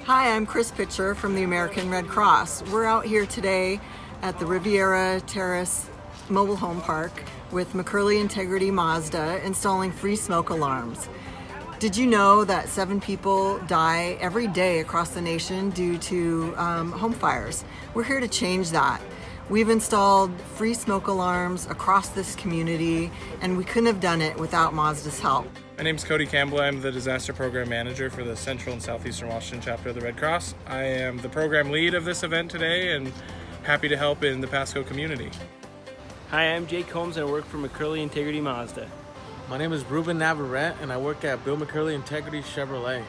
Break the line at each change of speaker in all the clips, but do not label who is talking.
Hi, I'm Chris Pitcher from the American Red Cross. We're out here today at the Riviera Terrace Mobile Home Park with McCurley Integrity Mazda installing free smoke alarms. Did you know that 7 people die every day across the nation due to home fires? We're here to change that. We've installed free smoke alarms across this community, and we couldn't have done it without Mazda's help.
My name's Cody Campbell. I'm the Disaster Program Manager for the Central and Southeastern Washington chapter of the Red Cross. I am the program lead of this event today and happy to help in the Pasco community.
Hi, I'm Jake Holmes and I work for McCurley Integrity Mazda.
My name is Ruben Navarrete and I work at Bill McCurley Integrity Chevrolet.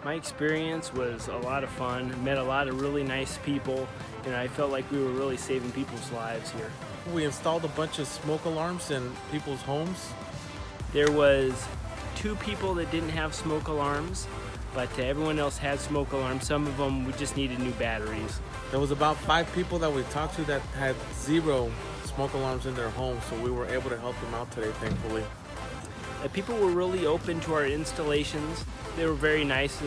My experience was a lot of fun. Met a lot of really nice people, and I felt like we were really saving people's lives here.
We installed a bunch of smoke alarms in people's homes.
There was 2 people that didn't have smoke alarms, but everyone else had smoke alarms. Some of them, we just needed new batteries.
There was about 5 people that we talked to that had 0 smoke alarms in their homes, so we were able to help them out today, thankfully.
People were really open to our installations. They were very nice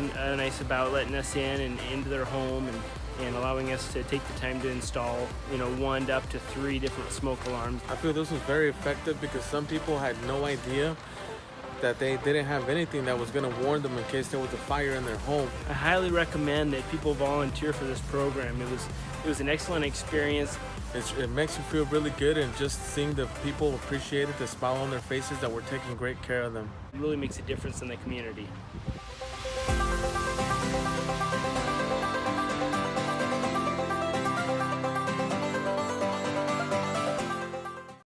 about letting us in and into their home and allowing us to take the time to install, 1 up to 3 different smoke alarms.
I feel this was very effective because some people had no idea that they didn't have anything that was going to warn them in case there was a fire in their home.
I highly recommend that people volunteer for this program. It was an excellent experience.
It makes you feel really good, and just seeing the people appreciate it, the smile on their faces that we're taking great care of them.
It really makes a difference in the community.